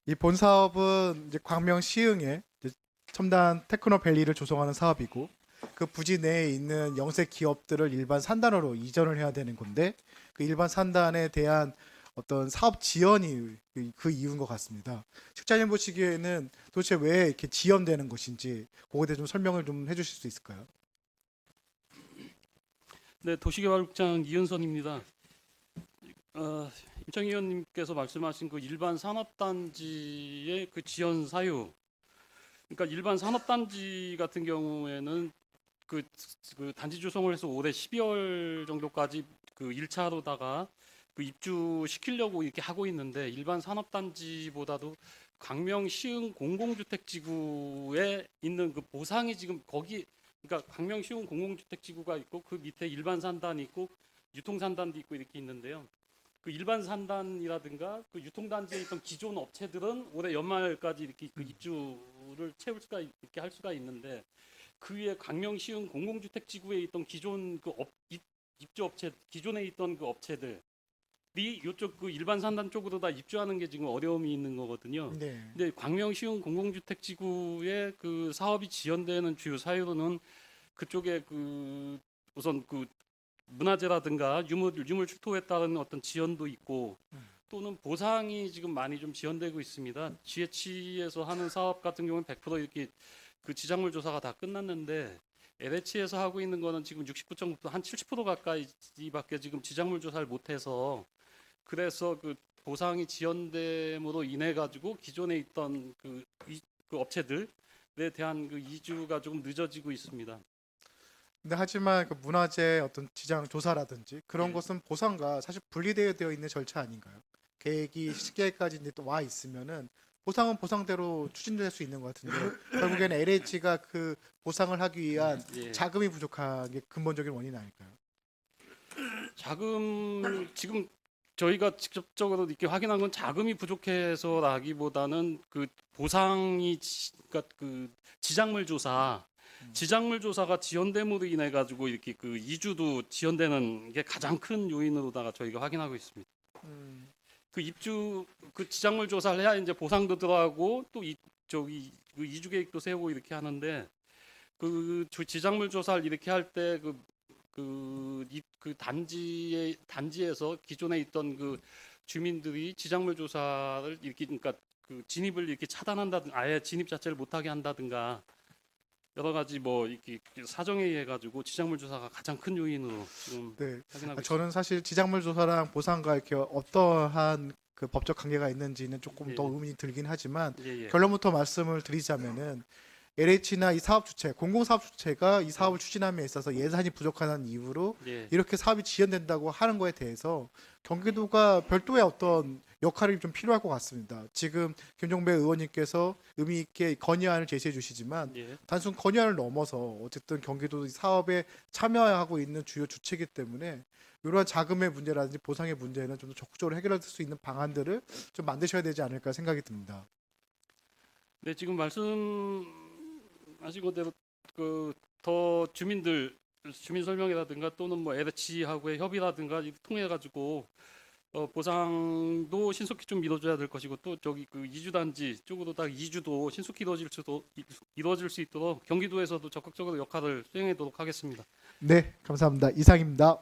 이 본 사업은 이제 광명 시흥에 이제 첨단 테크노밸리를 조성하는 사업이고 그 부지 내에 있는 영세 기업들을 일반 산단으로 이전을 해야 되는 건데 그 일반 산단에 대한 어떤 사업 지연이 그 이유인 것 같습니다. 식자님 보시기에는 도대체 왜 이렇게 지연되는 것인지 그거에 대해 좀 설명을 좀 해주실 수 있을까요? 네, 도시개발국장 이은선입니다. 임창희 의원님께서 말씀하신 그 일반 산업단지의 그 지연 사유, 그러니까 일반 산업단지 같은 경우에는 그, 그 단지 조성을 해서 올해 12월 정도까지 그 1차로다가 그 입주시키려고 이렇게 하고 있는데 일반 산업단지보다도 광명 시흥 공공주택지구에 있는 그 보상이 지금 거기 그러니까 광명 시흥 공공주택지구가 있고 그 밑에 일반 산단이 있고 유통 산단도 있고 이렇게 있는데요. 그 일반 산단이라든가 그 유통단지에 있던 기존 업체들은 올해 연말까지 이렇게 그 입주를 채울 수가 있게 할 수가 있는데 그 위에 광명 시흥 공공주택지구에 있던 기존 그 입주 업체 기존에 있던 그 업체들이 이쪽 그 일반 산단 쪽으로 다 입주하는 게 지금 어려움이 있는 거거든요. 네. 근데 광명 시흥 공공주택지구의 그 사업이 지연되는 주요 사유로는 그쪽에 그 우선 그 문화재라든가 유물 출토에 따른 어떤 지연도 있고 또는 보상이 지금 많이 좀 지연되고 있습니다. GH에서 하는 사업 같은 경우는 100% 이렇게 그 지작물 조사가 다 끝났는데 LH에서 하고 있는 거는 지금 69.9%, 한 70% 가까이밖에 지금 지작물 조사를 못해서 그래서 그 보상이 지연됨으로 인해 가지고 기존에 있던 그 업체들에 대한 그 이주가 조금 늦어지고 있습니다. 근데 하지만 그 문화재 어떤 지장 조사라든지 그런 예. 것은 보상과 사실 분리되어 있는 절차 아닌가요? 계획이 시계까지 이제 또 와 있으면은 보상은 보상대로 추진될 수 있는 것 같은데 결국에는 LH가 그 보상을 하기 위한 예. 자금이 부족한 게 근본적인 원인 아닐까요? 자금 지금 저희가 직접적으로 이렇게 확인한 건 자금이 부족해서라기보다는 그 보상이 그러니까 그 지작물 조사 지작물 조사가 지연됨으로 인해 가지고 이렇게 그 이주도 지연되는 게 가장 큰 요인으로다가 저희가 확인하고 있습니다. 음, 그 입주 그 지작물 조사를 해야 이제 보상도 들어가고 또 저기 그 이주 계획도 세우고 이렇게 하는데 그 지작물 조사를 이렇게 할 때 그 단지에서 기존에 있던 그 주민들이 지작물 조사를 이렇게 그러니까 그 진입을 이렇게 차단한다든가 아예 진입 자체를 못하게 한다든가 여러 가지 뭐 이렇게 사정에 의해 가지고 지작물 조사가 가장 큰 요인으로 지금 네. 확인하고 저는 있습니다. 사실 지작물 조사랑 보상과 이렇게 어떠한 그 법적 관계가 있는지는 조금 더 예, 의문이 들긴 하지만 예, 예, 결론부터 말씀을 드리자면은 LH나 이 사업 주체, 공공사업 주체가 이 예, 사업을 추진함에 있어서 예산이 부족하다는 이유로 예. 이렇게 사업이 지연된다고 하는 거에 대해서 경기도가 별도의 어떤 역할이 좀 필요할 것 같습니다. 지금 김종배 의원님께서 의미 있게 건의안을 제시해 주시지만 예. 단순 건의안을 넘어서 어쨌든 경기도 이 사업에 참여하고 있는 주요 주체이기 때문에 이러한 자금의 문제라든지 보상의 문제는 좀 더 적극적으로 해결할 수 있는 방안들을 좀 만드셔야 되지 않을까 생각이 듭니다. 네, 지금 말씀하신 것대로 그 더 주민 설명회라든가 또는 뭐 LH하고의 협의라든가 이렇게 통해 가지고 보상도 신속히 좀 이루어져야 될 것이고 또 저기 그 이주 단지 쪽으로 다 이주도 신속히 이루어질 수 있도록 경기도에서도 적극적으로 역할을 수행하도록 하겠습니다. 네, 감사합니다. 이상입니다.